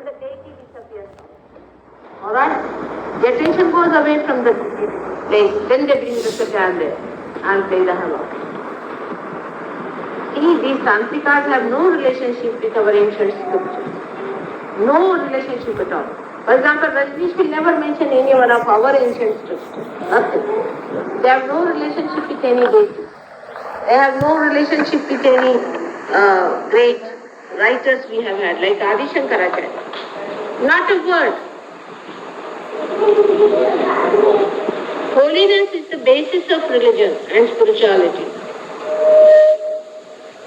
then the deity disappears. Alright? The attention goes away from the place. Then they bring the satyam there and play the havoc. See, these tantrikas have no relationship with our ancient scriptures. No relationship at all. For example, Rajneesh will never mention any one of our ancient scriptures. Nothing. They have no relationship with any deity. They have no relationship with any great writers we have had, like Adi Shankaracharya. Not a word. Holiness is the basis of religion and spirituality.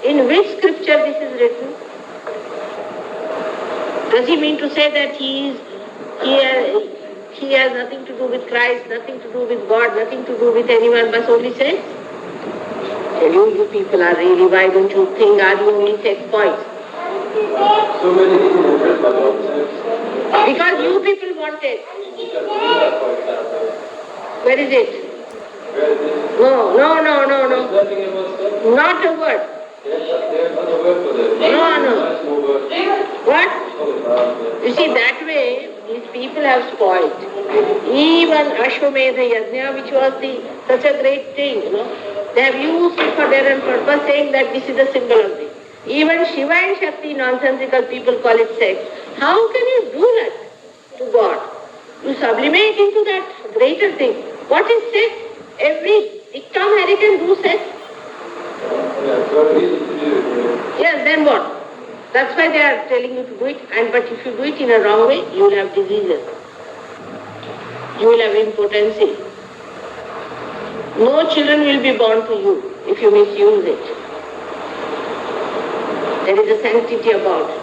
In which scripture this is written? Does he mean to say that he has nothing to do with Christ, nothing to do with God, nothing to do with anyone, but only sex? Tell you people are really, why don't you think, are you only sex boys? So many people have read about sex. Because you people want it. Where is it? No. There's nothing about sex. Not a word. There's another word for that. No. What? You see, that way, these people have spoiled. Even Ashwamedha Yajna, which was such a great thing, they have used it for their own purpose, saying that this is the symbol of this. Even Shiva and Shakti, nonsensical people call it sex. How can you do that to God? You sublimate into that greater thing. What is sex? Every Tom Harry can do sex. Yes, then what? That's why they are telling you to do it. But if you do it in a wrong way, you will have diseases. You will have impotency. No children will be born to you if you misuse it. There is a sanctity about it.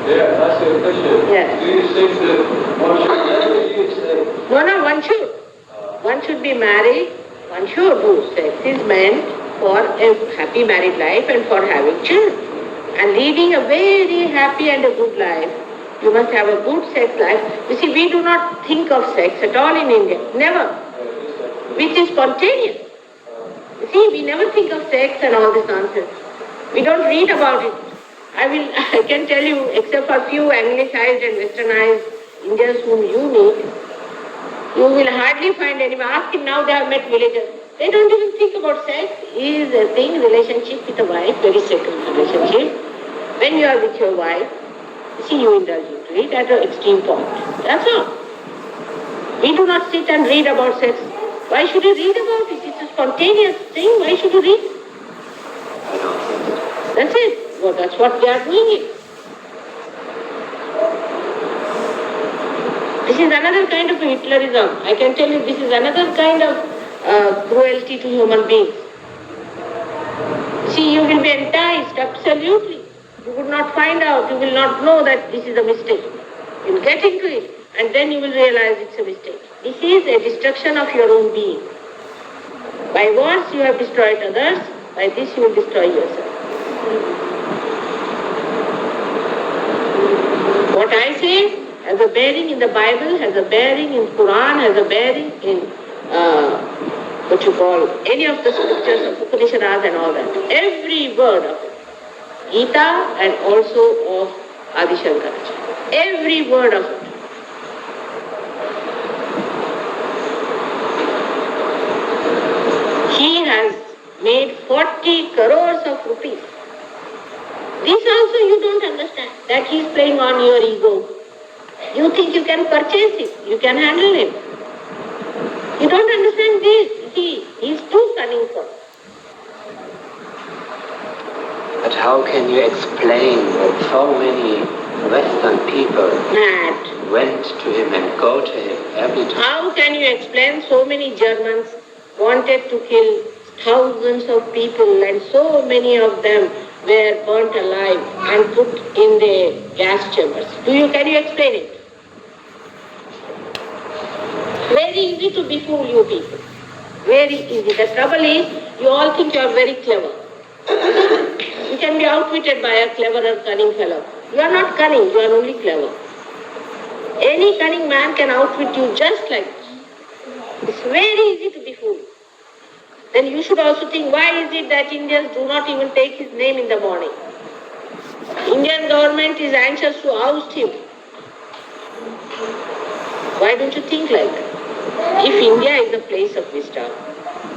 Yeah, that's the question. Yes. Do you think that one should never use sex? No, one should. One should be married. One should do. Sex is meant for a happy married life and for having children. And leading a very happy and a good life, you must have a good sex life. You see, we do not think of sex at all in India. Never. Which is spontaneous. You see, we never think of sex and all this nonsense. We don't read about it. I can tell you, except for few Anglicized and Westernized Indians whom you meet, you will hardly find anyone. Ask him now, they have met villagers. They don't even think about sex. Is a thing, relationship with a wife, very sacred relationship. When you are with your wife, see, you indulge into it at an extreme point. That's all. We do not sit and read about sex. Why should you read about it? It's a spontaneous thing. Why should you read? That's it. Well, that's what they are doing it. This is another kind of Hitlerism. I can tell you, this is another kind of cruelty to human beings. See, you will be enticed, absolutely. You would not find out, you will not know that this is a mistake. You will get into it, and then you will realize it's a mistake. This is a destruction of your own being. By words you have destroyed others, by this you will destroy yourself. What I say has a bearing in the Bible, has a bearing in Quran, has a bearing in any of the scriptures of Upanishads and all that. Every word of it. Gita and also of Adi Shankaracharya. Every word of it. He has made 40 crores of rupees. This also you don't understand, that he is playing on your ego. You think you can purchase it, you can handle it. You don't understand this. He is too cunning for it. But how can you explain that so many Western people went to him and go to him every time? How can you explain so many Germans wanted to kill thousands of people and so many of them were burnt alive and put in the gas chambers? Can you explain it? Very easy to befool you people. Very easy. The trouble is, you all think you are very clever. You can be outwitted by a clever or cunning fellow. You are not cunning, you are only clever. Any cunning man can outwit you just like this. It's very easy to befool. Then you should also think, why is it that Indians do not even take his name in the morning? Indian government is anxious to oust him. Why don't you think like that? If India is a place of wisdom,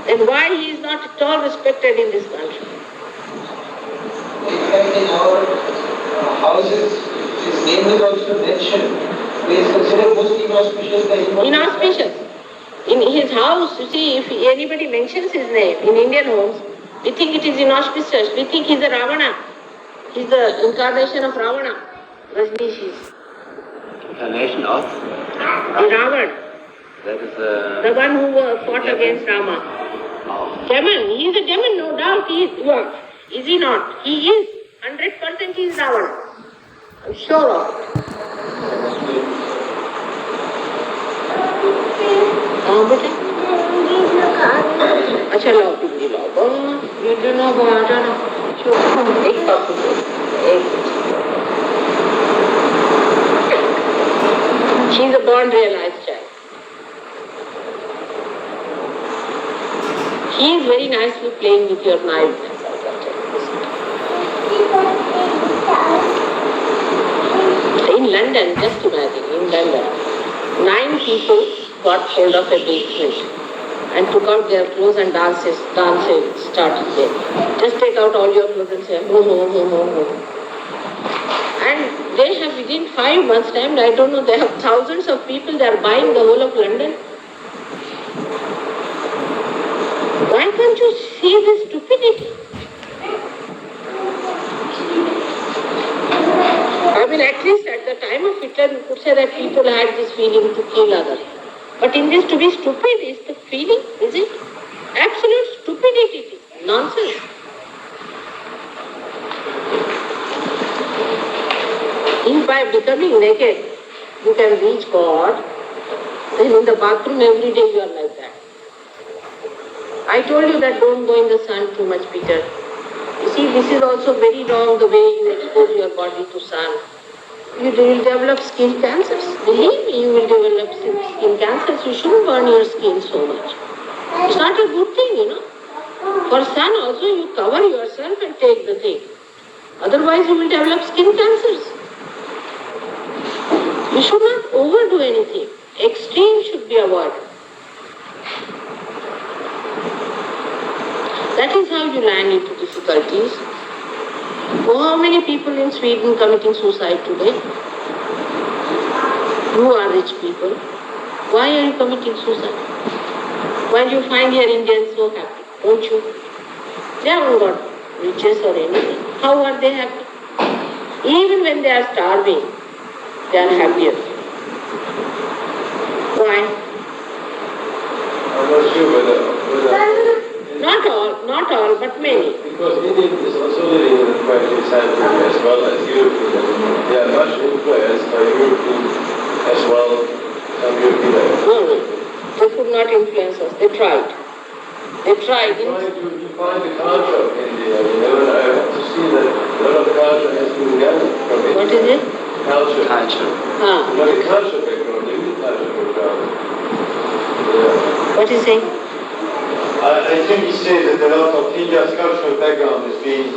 then why he is not at all respected in this country? In fact, in our houses, his name is also mentioned. He is considered most inauspicious. Inauspicious. In his house, you see, if anybody mentions his name in Indian homes, we think it is inauspicious. We think he's a Ravana. He's the incarnation of Ravana. Rajneesh is. Incarnation of? Ravan. That is The one who fought against Rama. Oh. Demon. He is a demon, no doubt. He is. What? Is he not? He is. 100% he is Ravana. I'm sure of it. हाँ बेटा अच्छा लाओ पिंडी लाओ ये जो ना बाहर ना एक पापू एक she is a born realized child. He is very nicely playing with your knife. In London, just imagine, in London, 9 people got hold of a basement and took out their clothes and dancing started there. Just take out all your clothes and say, ho, ho, ho, ho, ho. And they have within 5 months' time, I don't know, they have thousands of people, they are buying the whole of London. Why can't you see this stupidity? I mean, at least at the time of Hitler, you could say that people had this feeling to kill others. But in this, to be stupid is the feeling, is it? Absolute stupidity, nonsense. If by becoming naked, you can reach God, then in the bathroom every day you are like that. I told you that don't go in the sun too much, Peter. You see, this is also very wrong, the way you expose your body to sun. You will develop skin cancers. Believe me, you will develop skin cancers. You shouldn't burn your skin so much. It's not a good thing, you know. For sun also, you cover yourself and take the thing. Otherwise, you will develop skin cancers. You should not overdo anything. Extreme should be avoided. That is how you land into difficulties. Oh, how many people in Sweden committing suicide today? You are rich people. Why are you committing suicide? While you find your Indians so happy, don't you? They haven't got riches or anything. How are they happy? Even when they are starving, they are happier. Why? I'm not sure whether Not all, but many. because India is also living in a quite century as well as European. They are much influenced by European as well, some European. No. They could not influence us. They tried. Trying to define the culture of India. I have to see that a lot of culture has been gathered from India. What is it? Culture. Ah. The culture background, the Indian culture background. Yeah. What is it? I think he says that a lot of India's cultural background is being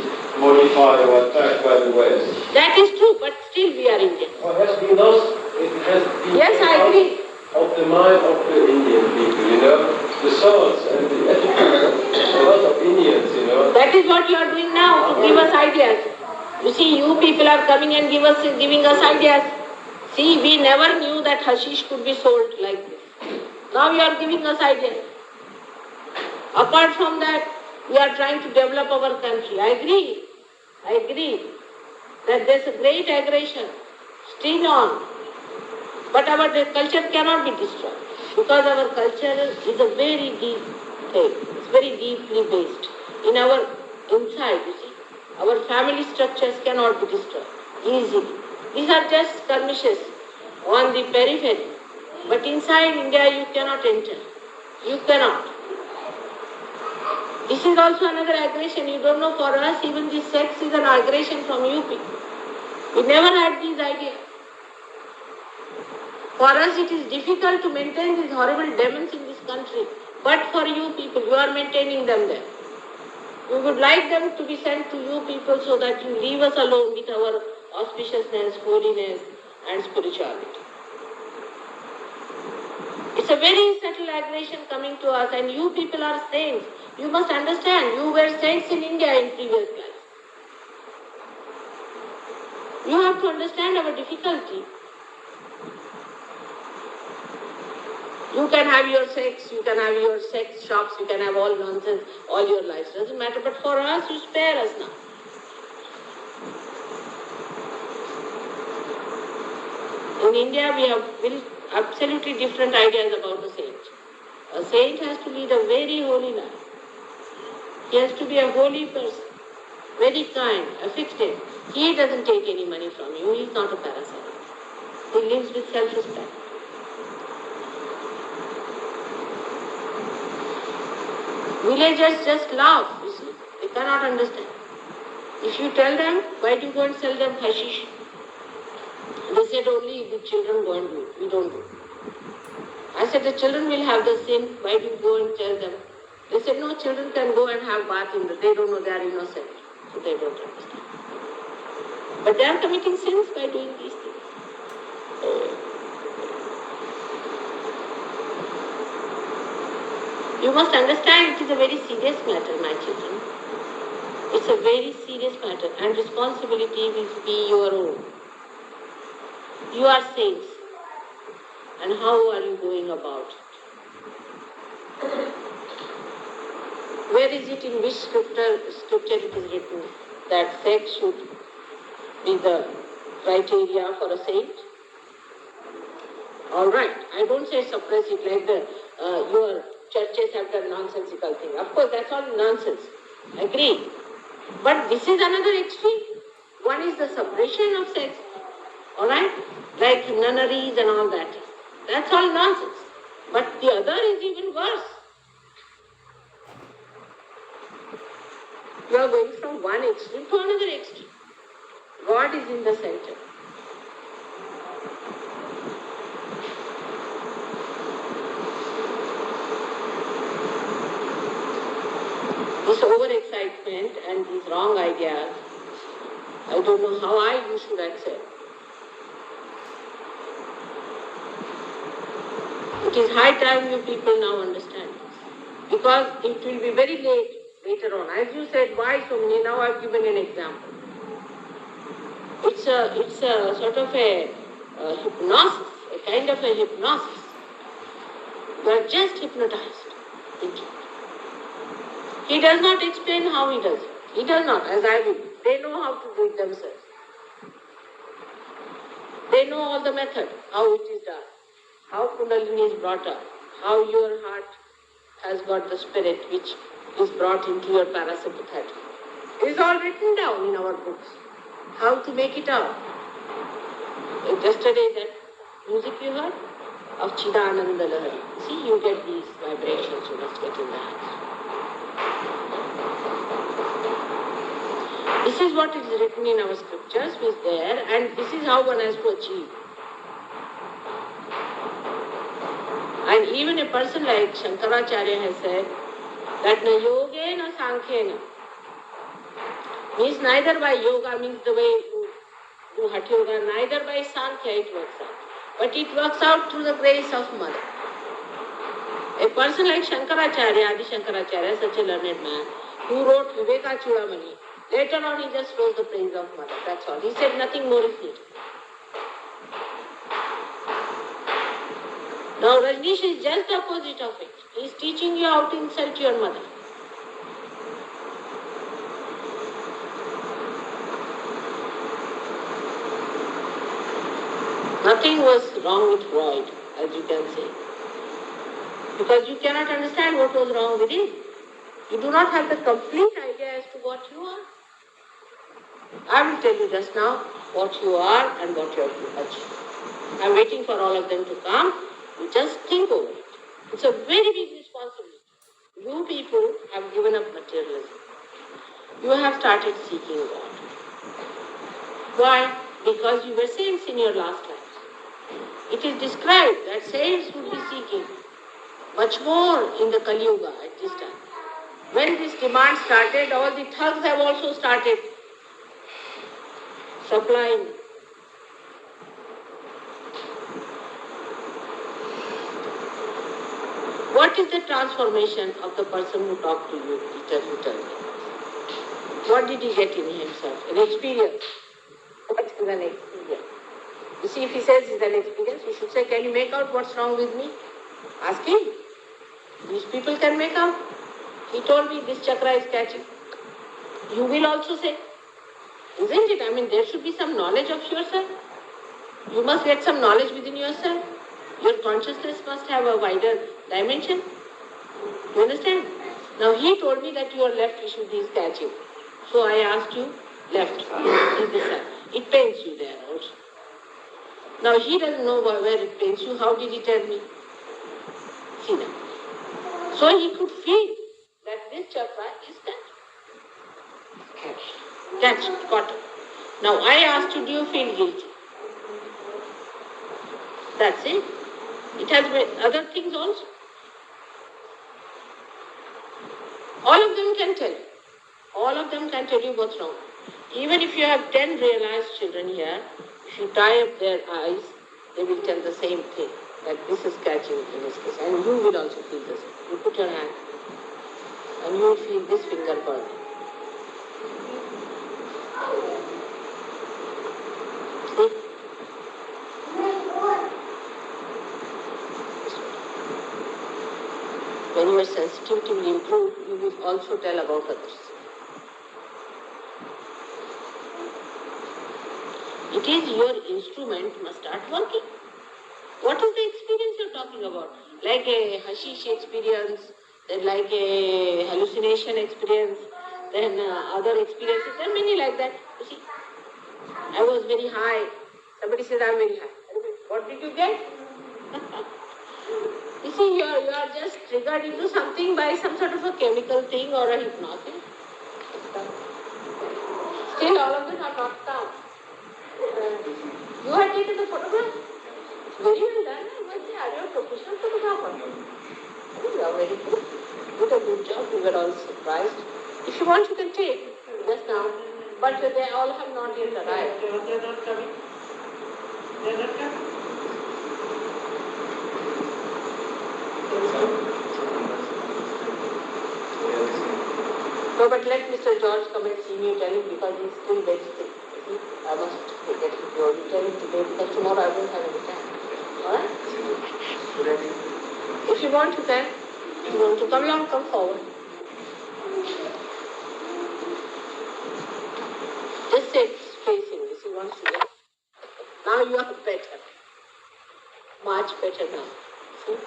modified or attacked by the West. That is true, but still we are Indians. What has been lost, it has been Yes, I agree. of the mind of the Indian people, you know, the thoughts and the attitudes of a lot of Indians, you know. That is what you are doing now, to give us ideas. You see, you people are coming and giving us ideas. See, we never knew that hashish could be sold like this. Now you are giving us ideas. Apart from that, we are trying to develop our country. I agree that there is a great aggression still on. But our culture cannot be destroyed because our culture is a very deep thing. It's very deeply based. In our inside, you see, our family structures cannot be destroyed easily. These are just skirmishes on the periphery. But inside India, you cannot enter. You cannot. This is also another aggression. You don't know, for us, even this sex is an aggression from you people. We never had these ideas. For us, it is difficult to maintain these horrible demons in this country. But for you people, you are maintaining them there. We would like them to be sent to you people so that you leave us alone with our auspiciousness, holiness and spirituality. It's a very subtle aggression coming to us, and you people are saints. You must understand, you were saints in India in previous life. You have to understand our difficulty. You can have your sex, you can have your sex shops, you can have all nonsense all your lives. Doesn't matter, but for us, you spare us now. In India, we have built absolutely different ideas about a saint. A saint has to lead a very holy life. He has to be a holy person, very kind, affectionate. He doesn't take any money from you. He is not a parasite. He lives with self-respect. Villagers just laugh, you see. They cannot understand. If you tell them, why do you go and sell them hashish? They said only the children go and do it. We don't do it. I said the children will have the sin. Why do you go and tell them? They said no, children can go and have bath in the. They don't know, they are innocent. So they don't understand. But they are committing sins by doing these things. You must understand it is a very serious matter, my children. It's a very serious matter, and responsibility will be your own. You are saints. And how are you going about it? Where is it in which scripture it is written that sex should be the criteria for a saint? All right, I don't say suppress it like your churches have done nonsensical thing. Of course, that's all nonsense. Agree. But this is another extreme. One is the suppression of sex. All right, like nunneries and all that. That's all nonsense. But the other is even worse. You are going from one extreme to another extreme. God is in the center. This overexcitement and these wrong ideas, I don't know how you should accept. It is high time you people now understand this. Because it will be very late later on. As you said, why so many? Now I've given an example. It's a sort of a hypnosis, a kind of a hypnosis. You are just hypnotized. He does not explain how he does it. He does not, as I will. They know how to do it themselves. They know all the method, how it is done, how Kundalini is brought up, how your heart has got the spirit which is brought into your parasympathetic. It is all written down in our books. How to make it out. Yesterday that music you heard of Chidananda Lahari. See, you get these vibrations, you must get in the hands. This is what is written in our scriptures, is there, and this is how one has to achieve. And even a person like Shankaracharya has said that na yoga na sankhya means neither by yoga, means the way you do Hatha Yoga, neither by sankhya it works out. But it works out through the grace of Mother. A person like Shankaracharya, Adi Shankaracharya, such a learned man, who wrote Viveka Chudamani, later on he just wrote the praise of Mother, that's all. He said nothing more is needed. Now Rajneesh is just the opposite of it. He is teaching you how to insult your mother. Nothing was wrong with Freud, as you can say. Because you cannot understand what was wrong with him. You do not have the complete idea as to what you are. I will tell you just now what you are and what you have to achieve. I am waiting for all of them to come. You just think over it. It's a very big responsibility. You people have given up materialism. You have started seeking God. Why? Because you were saints in your last life. It is described that saints would be seeking much more in the Kali Yuga at this time. When this demand started, all the thugs have also started supplying. What is the transformation of the person who talked to you, you tell me? What did he get in himself? An experience. What is an experience? You see, if he says it's an experience, you should say, can you make out what's wrong with me? Ask him. These people can make out. He told me this chakra is catching. You will also say, isn't it? I mean, there should be some knowledge of yourself. You must get some knowledge within yourself. Your consciousness must have a wider dimension. You understand? Now he told me that your left Vishuddhi is catching. So I asked you, left, is this side. It pains you there also. Now he doesn't know where it pains you. How did he tell me? See now. So he could feel that this chakra is catched, caught. Now I asked you, do you feel guilty? That's it. It has other things also. All of them can tell you. All of them can tell you what's wrong. Even if you have 10 realized children here, if you tie up their eyes, they will tell the same thing, that this is catching in this case. And you will also feel the same. You put your hand and you will feel this finger burning. See? When your sensitivity will improve, you will also tell about others. It is your instrument must start working. What is the experience you're talking about? Like a hashish experience, then like a hallucination experience, then other experiences. There are many like that. You see, I was very high. Somebody says I'm very high. What did you get? You see, you are just triggered into something by some sort of a chemical thing or a hypnosis. Still, all of them are not calm. You had taken the photograph. Very well done. I must say, are you a professional photographer? You are very good. You did a good job. We were all surprised. If you want, you can take just now. But they all have not yet arrived. They are not coming. They are not coming. No, but let Mr. George come and see me, tell him, because he's still very sick. I must get him to you. Tell him today, because tomorrow I won't have any time. Alright? If you want, you can. If you want to come along, come forward. Just say facing this. He wants to get. Now you are better. Much better now. See?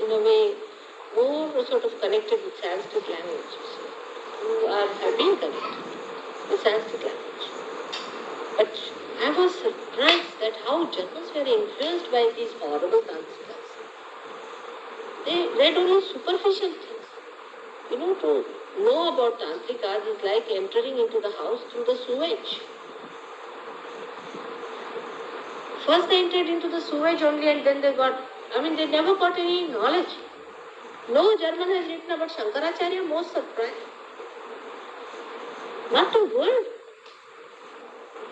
In a way, more sort of connected with Sanskrit language. You have been connected with Sanskrit language. But I was surprised that how Germans were influenced by these horrible tantrikas. They read only superficial things. You know, to know about tantrikas is like entering into the house through the sewage. First they entered into the sewage only and then they never got any knowledge. No German has written about Shankaracharya, most surprised. Not a word.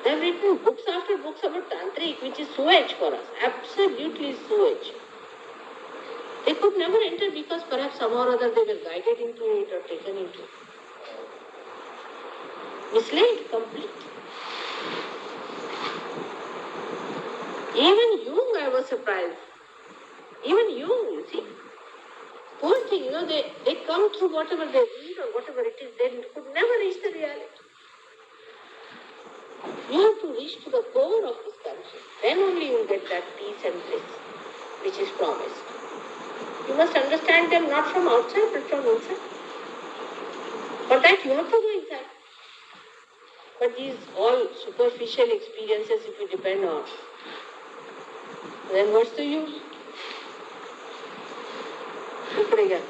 They have written books after books about Tantric, which is sewage for us. Absolutely sewage. They could never enter because perhaps somehow or other they were guided into it or taken into it. Misled, complete. Even Jung, I was surprised. Even Jung, you see. Poor thing, they come through whatever they read or whatever it is, they could never reach the reality. You have to reach to the core of this consciousness. Then only you will get that peace and bliss which is promised. You must understand them not from outside but from inside. For that you have to go inside. But these all superficial experiences, if you depend on, then what's the use? Look again.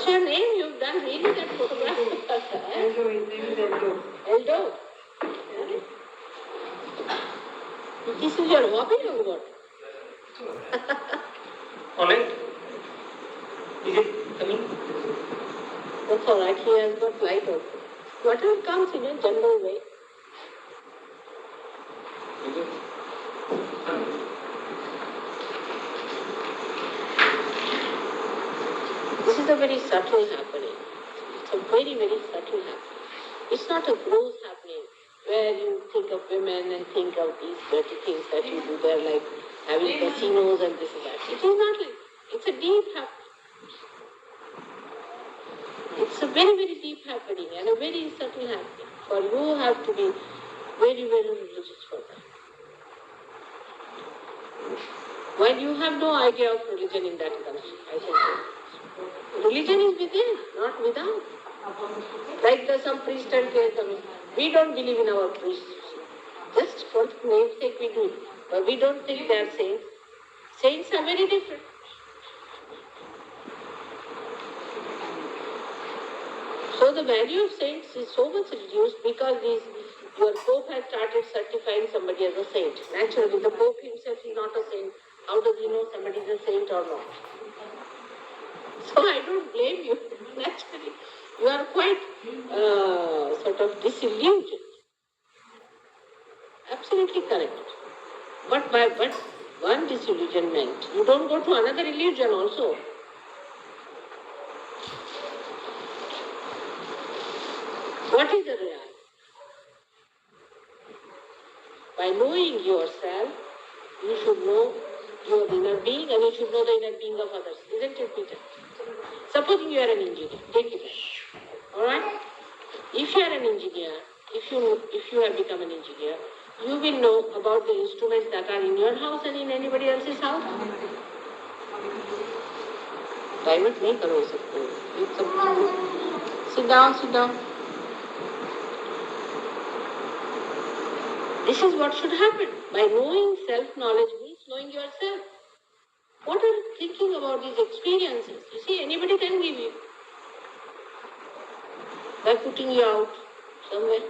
What's your name? You've done really that photograph. Eldo, his name is Eldo. Eldo. This is your hobby or what? Alright. Is it coming? That's all right. He has got light also. Whatever comes in a general way. Is it? This is a very subtle happening. It's a very, very subtle happening. It's not a gross happening where you think of women and think of these dirty things that you do there, like having casinos and this and that. It is not like it's a deep happening. It's a very, very deep happening and a very subtle happening. For you have to be very, very religious for that. While you have no idea of religion in that country, I say so. Religion is within, not without. Like some priest and we don't believe in our priests. Just for namesake we do. But we don't think they are saints. Saints are very different. So the value of saints is so much reduced because your Pope has started certifying somebody as a saint. Naturally, the Pope himself is not a saint. How does he know somebody is a saint or not? So I don't blame you. Naturally, you are quite sort of disillusioned. Absolutely correct. But by one disillusionment, you don't go to another illusion also. What is the reality? By knowing yourself, you should know your inner being and you should know the inner being of others. Isn't it, Peter? Supposing you are an engineer, take it. Alright? If you are an engineer, if you have become an engineer, you will know about the instruments that are in your house and in anybody else's house. Private nahi karo ye sabko. Sit down, sit down. This is what should happen. By knowing self-knowledge means knowing yourself. What are you thinking about these experiences? You see, anybody can give you. By putting you out somewhere.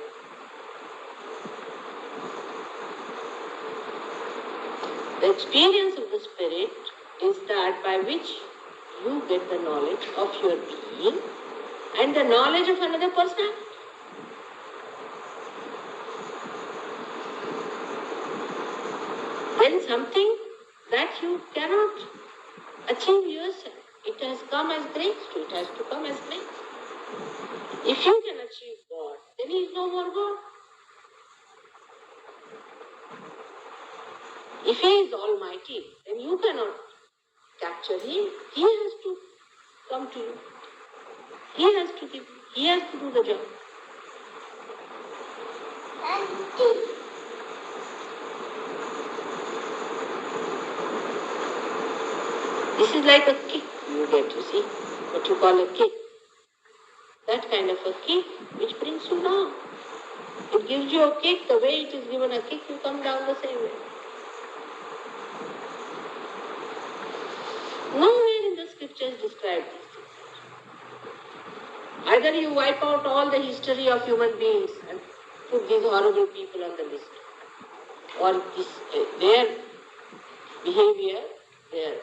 The experience of the spirit is that by which you get the knowledge of your being and the knowledge of another person. Then something that you cannot achieve yourself. It has come as grace to it has to come as grace. If you can achieve God, then He is no more God. If He is Almighty, then you cannot capture Him. He has to come to you. He has to give you. He has to do the job. This is like a kick you get, you see, what you call a kick. That kind of a kick which brings you down. It gives you a kick, the way it is given a kick, you come down the same way. Nowhere in the scriptures describe these things. Either you wipe out all the history of human beings and put these horrible people on the list, or their behavior, their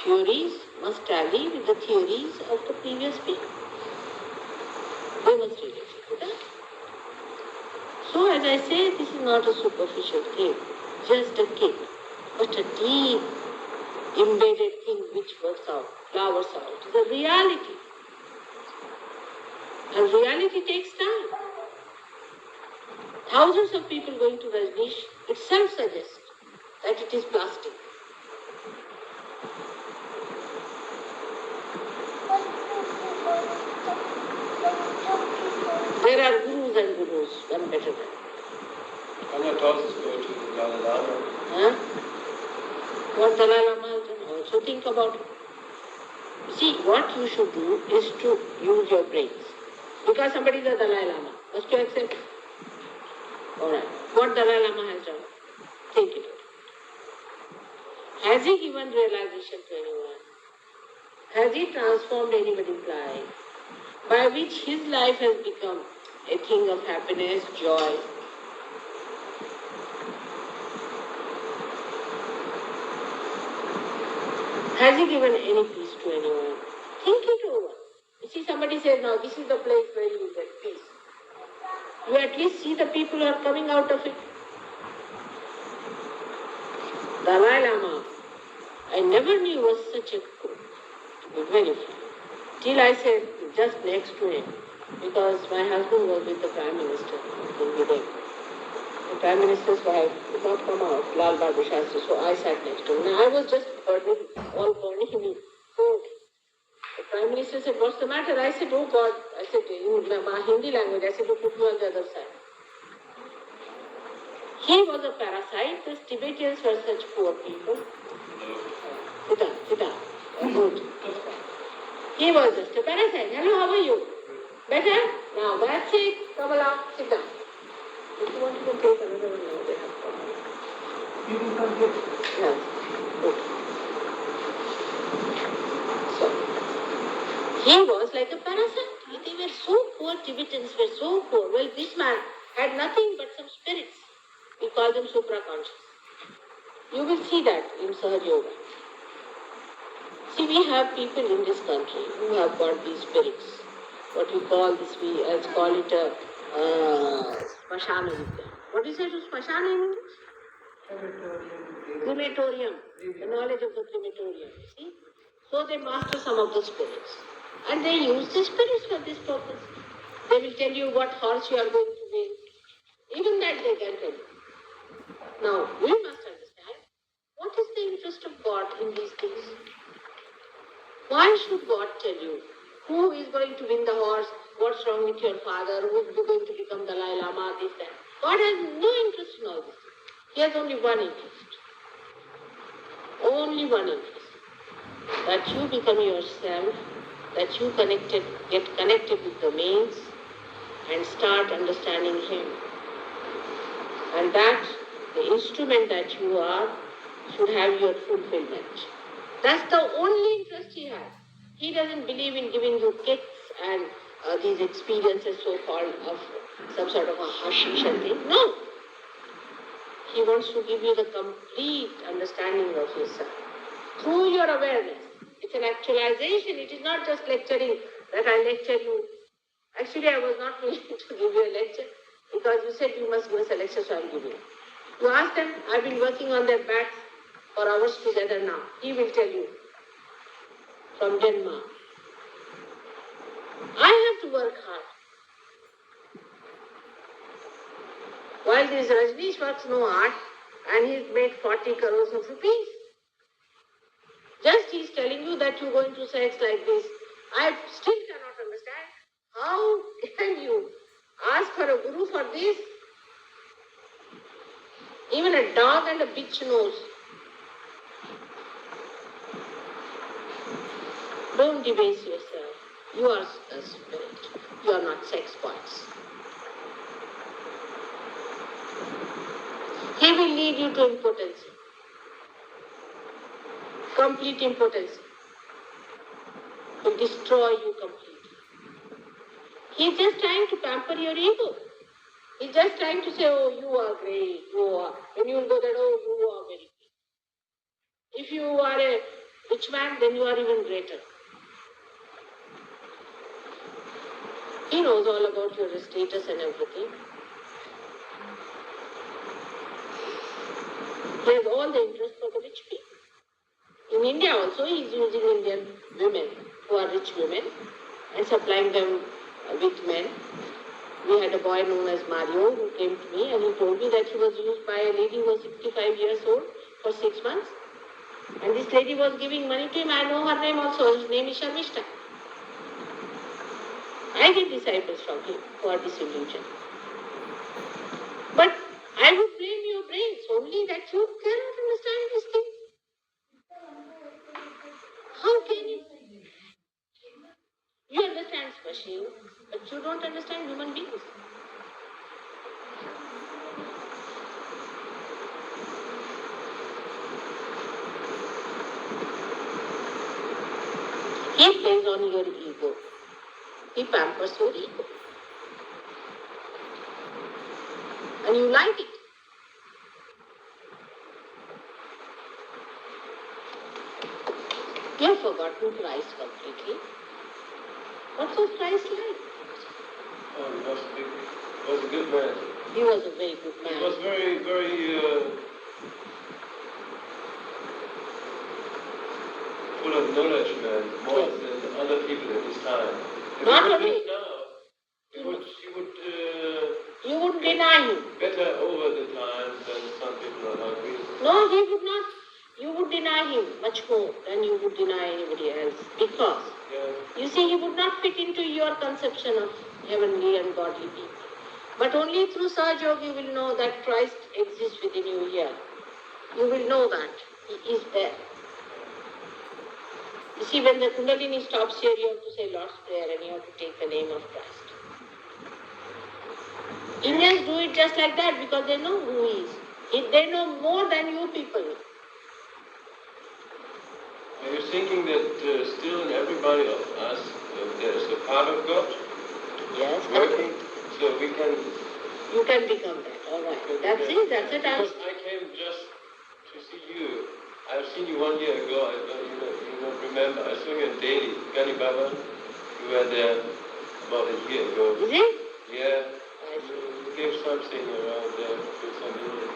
theories must tally with the theories of the previous people. They must relate to that. So as I say, this is not a superficial thing, just a kick, but a deep, embedded thing which works out, flowers out. It's a reality. And reality takes time. Thousands of people going to Rajneesh itself suggests that it is plastic. There are gurus and gurus, one better than. How much else is going to the Dalai Lama? Huh? What Dalai Lama has done, also think about it. See, what you should do is to use your brains. Because somebody is a Dalai Lama, must you accept? Alright, what Dalai Lama has done, think it. Has he given realization to anyone? Has he transformed anybody's life? By which his life has become a thing of happiness, joy. Has he given any peace to anyone? Think it over. You see, somebody says, now this is the place where you will get peace. You at least see the people who are coming out of it. Dalai Lama, I never knew was such a good, to be very frank. Till I said just next to him, because my husband was with the Prime Minister in Vivek. The Prime Minister's wife did not come out, Lal Bahadur Shastri, so I sat next to him. And I was just burning, all burning me. So the Prime Minister said, what's the matter? I said, oh God. I said, in my Hindi language, I said, oh, put me on the other side. He was a parasite. These Tibetans were such poor people. Sit down. Good. He was just a parasite. Hello, how are you? Better? Now that's it. Come along, sit down. If you want, you can take another one now. They have problems. You can come here. Yes. Good. So, he was like a parasite. They were so poor, Tibetans were so poor. Well, this man had nothing but some spirits. We call them supraconscious. You will see that in Sahaja Yoga. See, we have people in this country who have got these spirits. What we call this, we call it a Smashana Vidya. What is it, Smashana in English? Crematorium. The knowledge of the crematorium. See? So they master some of the spirits. And they use the spirits for this purpose. They will tell you what horse you are going to win. Even that they can tell you. Now, we must understand, what is the interest of God in these things? Why should God tell you who is going to win the horse, what's wrong with your father, who is going to become Dalai Lama, this, that? God has no interest in all this. He has only one interest. Only one interest. That you become yourself, that you get connected with the means and start understanding Him. And that the instrument that you are should have your fulfillment. That's the only interest he has. He doesn't believe in giving you kicks and these experiences so-called of some sort of a hashish and thing. No. He wants to give you the complete understanding of yourself through your awareness. It's an actualization. It is not just lecturing that I lecture you. Actually, I was not willing to give you a lecture because you said you must give us a lecture, so I'll give you. You ask them, I've been working on their backs for hours together now. He will tell you from Denmark. I have to work hard. While this Rajneesh works no hard and he's made 40 crores of rupees. Just he's telling you that you're going to sex like this. I still cannot understand. How can you ask for a guru for this? Even a dog and a bitch knows. Don't debase yourself. You are a spirit. You are not sex bots. He will lead you to impotency. Complete impotency. Will destroy you completely. He's just trying to pamper your ego. He's just trying to say, oh, you are great, you are. When you go there, oh, you are very great. If you are a rich man, then you are even greater. He knows all about your status and everything. He has all the interest for the rich people. In India also, he is using Indian women who are rich women and supplying them with men. We had a boy known as Mario who came to me and he told me that he was used by a lady who was 65 years old for 6 months. And this lady was giving money to him. I know her name also. His name is Sharmishta. I get disciples from him who are disillusioned. But I would blame your brains only that you cannot understand these things. How can you? You understand machine, but you don't understand human beings. He plays on your ego. He pampers your ego. And you like it. You have forgotten Christ completely. What was Christ like? Oh, he was a good man. He was a very good man. He was very, very full of knowledge, man, more than other people at his time. If Not he would only- live now, he would You wouldn't deny him. better over the times than some people are now. No, he would not. You would deny him much more than you would deny anybody else. Because, you see, he would not fit into your conception of heavenly and godly people. But only through Sahaja Yoga you will know that Christ exists within you here. You will know that he is there. You see, when the Kundalini stops here, you have to say Lord's Prayer and you have to take the name of Christ. Indians do it just like that because they know who he is. They know more than you people. Are you thinking that still in everybody of us there's a part of God Yes. working so we can... You can become that. All right. That's it. That's it. Because I came just to see you. I've seen you 1 year ago. You don't remember. I saw you in Delhi, Gani Baba. You were there about a year ago. Is it? Yeah. I see. You gave something around there to some meaning.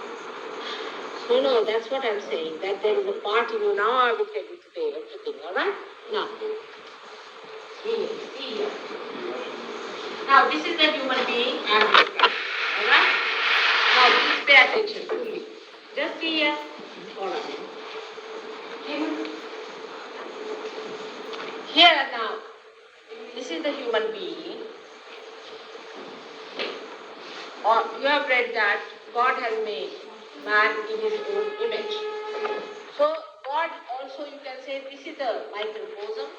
No, that's what I'm saying. That there is a part in you. Now I will tell you today everything. All right? Now. See here. Now this is the human being and this guy. All right? Now please pay attention fully. Just see here. All right. Here now. This is the human being. Or you have read that God has made man in his own image. So God also, you can say, this is the microcosm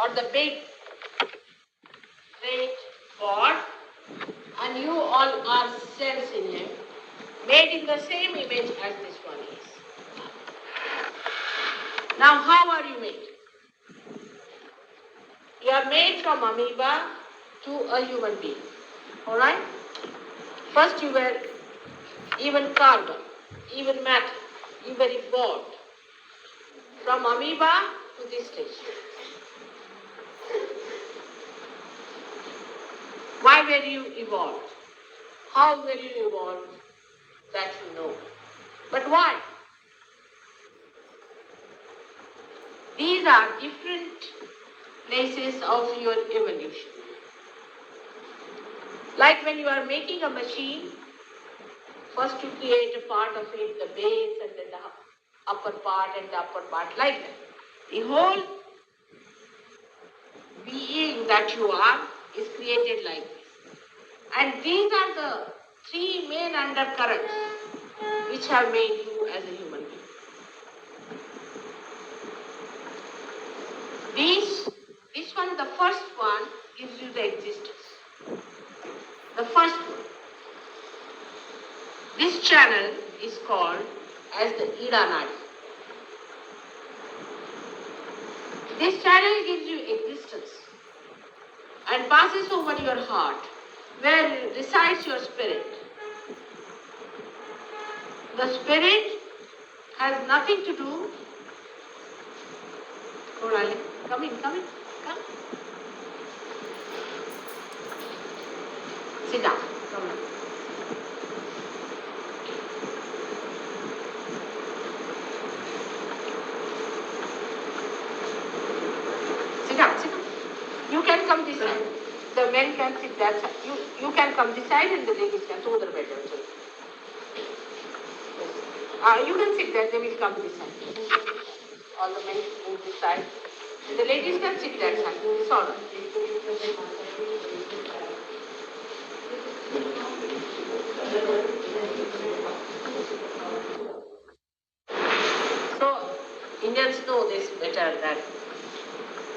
or the big, great God, and you all are cells in him, made in the same image as this one is. Now how are you made? You are made from amoeba to a human being. Alright? First you were even carbon, even matter, you were evolved from amoeba to this stage. Why were you evolved? How were you evolved? That you know. But why? These are different places of your evolution. Like when you are making a machine, first you create a part of it, the base and then the upper part and the upper part, like that. The whole being that you are is created like this. And these are the three main undercurrents which have made you as a human being. This one, the first one, gives you the existence. The first one. This channel is called as the Ida Nadi. This channel gives you existence and passes over your heart, where resides your spirit. The spirit has nothing to do. Corale, come in, come. Sit down, come on. Sit down. You can come this side. The men can sit that side. You can come this side and the ladies can go the better. You can sit there, they will come this side. All the men move this side. The ladies can sit that side. It's all right. So, Indians know this better that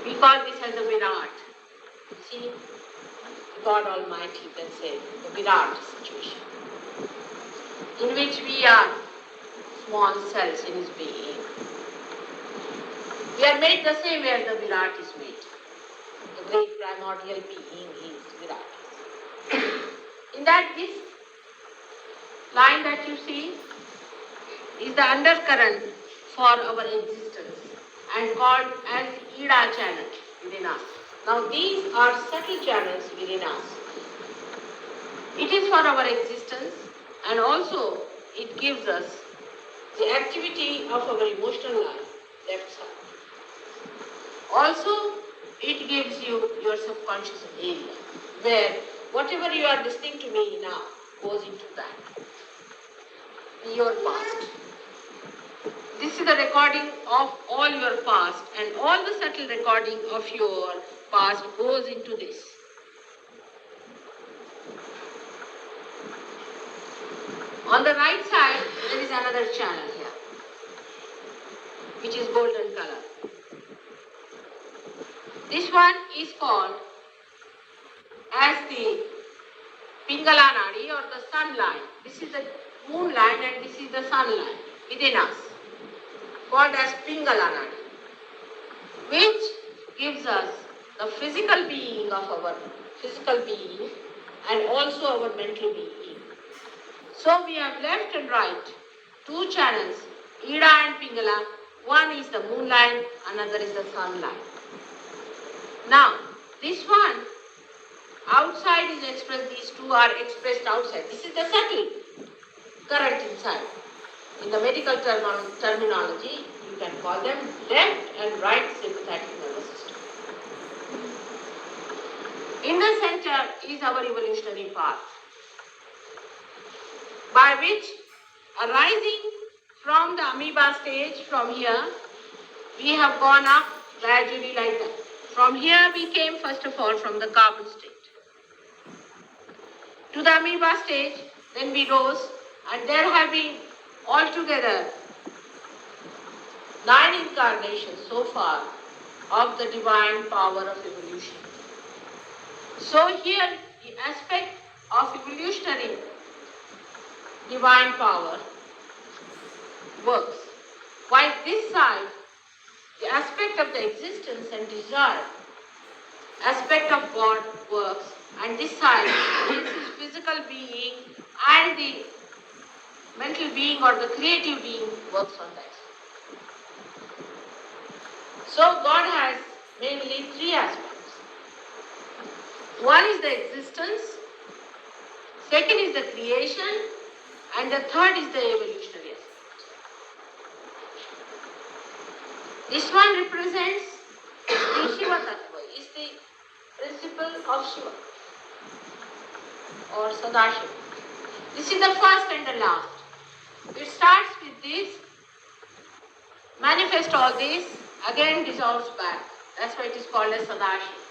we call this as the Virat. See, God Almighty, you can say, the Virat situation, in which we are small cells in His being. We are made the same way as the Virat is made. The great primordial being is Virat. In that, this line that you see is the undercurrent for our existence and called as Ida channel within us. Now these are subtle channels within us. It is for our existence and also it gives us the activity of our emotional life, left side. Also, it gives you your subconscious area where whatever you are listening to me now goes into that. Your past. This is the recording of all your past and all the subtle recording of your past goes into this. On the right side, there is another channel here, which is golden color. This one is called as the Pingala Nadi or the sun line. This is the moon line and this is the sun line within us, called as Pingala Nadi, which gives us the physical being of our physical being and also our mental being. So we have left and right, two channels, Ida and Pingala. One is the moon line, another is the sun line. Now, this one, outside is expressed, these two are expressed outside. This is the subtle current inside. In the medical terminology, you can call them left and right sympathetic nervous system. In the center is our evolutionary path, by which arising from the amoeba stage from here, we have gone up gradually like that. From here we came first of all from the carbon state to the amoeba stage, then we rose and there have been altogether 9 incarnations so far of the divine power of evolution. So here the aspect of evolutionary divine power works, while this side, the aspect of the existence and desire, aspect of God works, and this side is his physical being and the mental being or the creative being works on that. So God has mainly 3 aspects. One is the existence, second is the creation, and the third is the evolutionary aspect. This one represents the Shiva Tattva, is the principle of Shiva or Sadashiva. This is the first and the last. It starts with this, manifests all this, again dissolves back. That's why it is called as Sadashiva.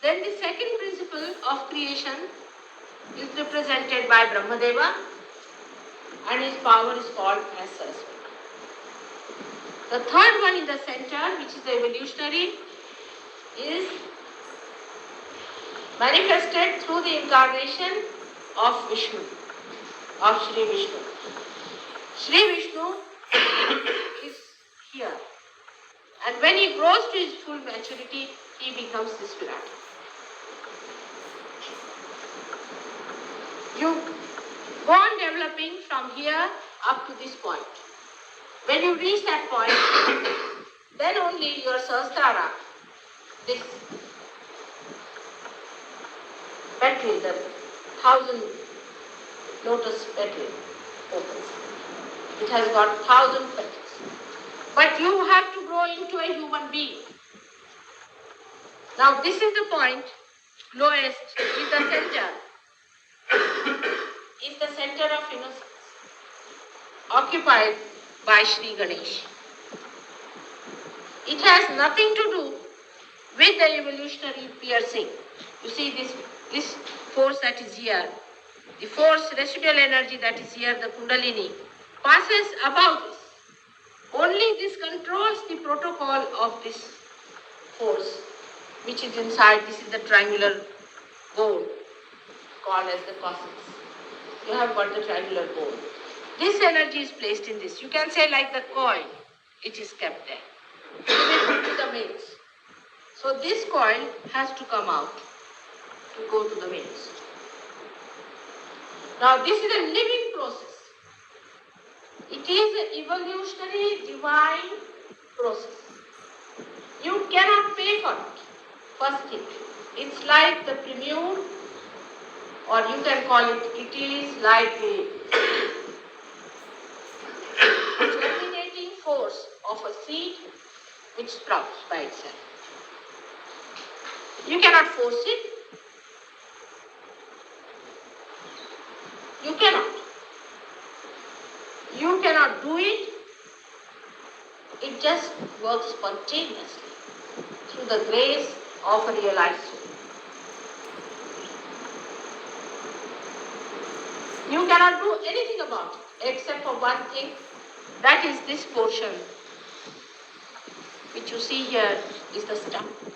Then the second principle of creation is represented by Brahmadeva and his power is called as Saraswati. The third one in the center, which is the evolutionary, is manifested through the incarnation of Vishnu, of Sri Vishnu. Sri Vishnu is here. And when he grows to his full maturity, he becomes this Virat. You go on developing from here up to this point. When you reach that point, then only your Sahasrara, this petal, the 1,000 lotus petal opens. It has got 1,000 petals. But you have to grow into a human being. Now this is the point, lowest is the center, is the center of innocence, occupied by Sri Ganesh. It has nothing to do with the evolutionary piercing. You see this force that is here, the force, residual energy that is here, the Kundalini, passes above this. Only this controls the protocol of this force, which is inside. This is the triangular bone called as the cosmos. You have got the triangular bone. This energy is placed in this. You can say like the coin. it is kept there. Even to the mains. So this coil has to come out to go to the mains. Now this is a living process. It is an evolutionary divine process. You cannot pay for it. First thing. It's like the premiere, or you can call it is like a germinating force of a seed which sprouts by itself. You cannot force it. You cannot. You cannot do it. It just works spontaneously through the grace of a realized soul. You cannot do anything about it except for one thing, that is this portion which you see here is the stomach.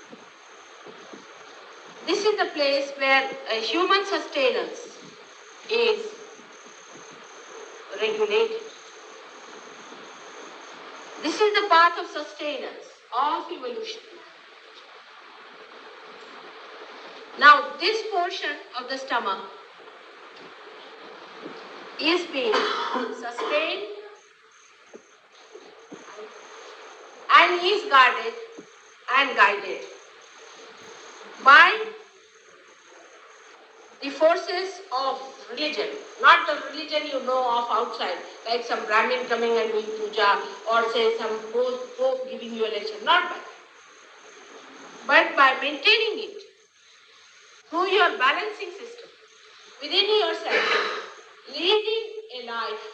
This is the place where a human sustenance is regulated. This is the path of sustenance, of evolution. Now, this portion of the stomach is being sustained and is guarded and guided by the forces of religion, not the religion you know of outside, like some Brahmin coming and doing puja, or say some Pope giving you a lecture, not by that. But by maintaining it through your balancing system within yourself, leading a life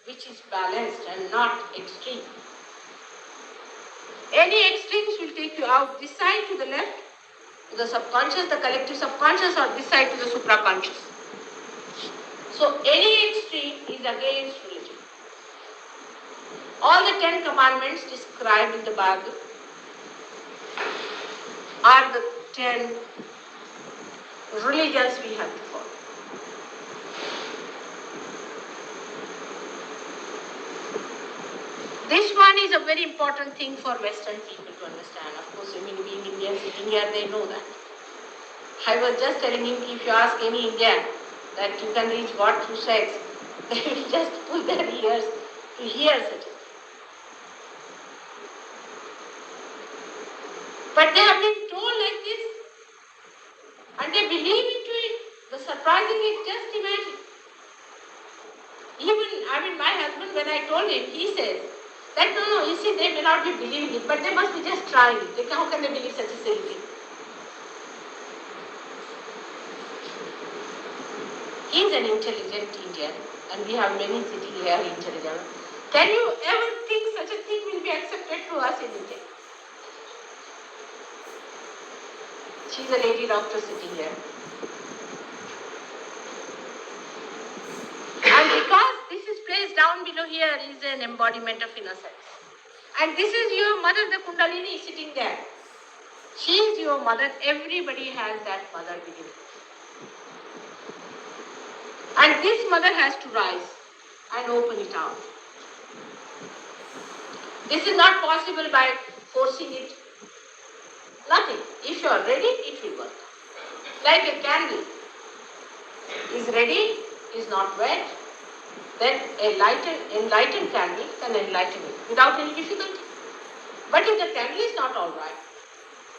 which is balanced and not extreme. Any extremes will take you out this side to the left, to the subconscious, the collective subconscious, or this side to the supraconscious. So any extreme is against religion. All the 10 commandments described in the Bible are the 10 religions we have to follow. This one is a very important thing for Western people to understand. Of course, being Indians sitting here, they know that. I was just telling him, if you ask any Indian that you can reach God through sex, they will just pull their ears to hear such a thing. But they have been told like this, and they believe into it. The surprising is, just imagine. Even my husband, when I told him, he says that no, you see, they may not be believing it, but they must be just trying it. How can they believe such a silly thing? He is an intelligent Indian, and we have many sitting here intelligent. Can you ever think such a thing will be accepted to us in India? She is a lady doctor sitting here. And because this is placed down below here is an embodiment of innocence. And this is your mother, the Kundalini, sitting there. She is your mother. Everybody has that mother within it. And this mother has to rise and open it out. This is not possible by forcing it. Nothing. If you are ready, it will work. Like a candle is ready, is not wet, then enlightened candle can enlighten it without any difficulty. But if the candle is not all right,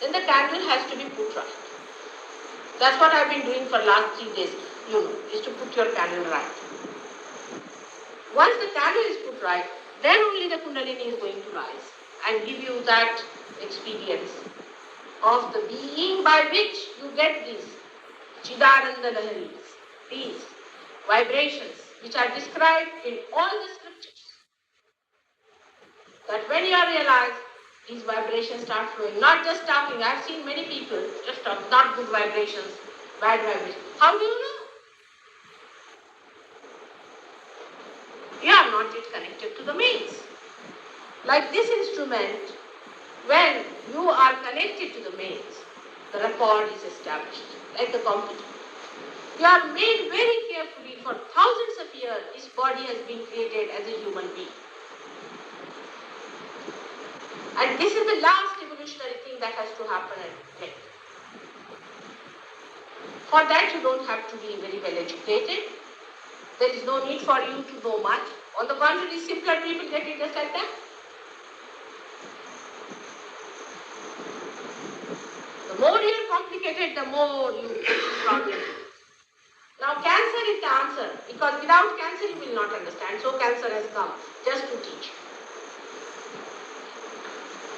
then the candle has to be put right. That's what I've been doing for the last 3 days, is to put your candle right. Once the candle is put right, then only the Kundalini is going to rise and give you that experience of the being by which you get these Chidananda Laharis, these vibrations which are described in all the scriptures. That when you are realized, these vibrations start flowing, not just talking. I've seen many people just talk, not good vibrations, bad vibrations. How do you know? You are not yet connected to the mains. Like this instrument, when you are connected to the mains, the rapport is established, like the computer. You are made very carefully for thousands of years. This body has been created as a human being. And this is the last evolutionary thing that has to happen at death. For that you don't have to be very well educated. There is no need for you to know much. On the contrary, simpler people get it just like that. The more you are complicated, the more you problem. Now cancer is the answer, because without cancer you will not understand. So cancer has come just to teach.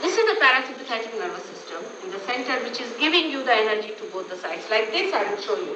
This is the parasympathetic nervous system in the center, which is giving you the energy to both the sides. Like this I will show you.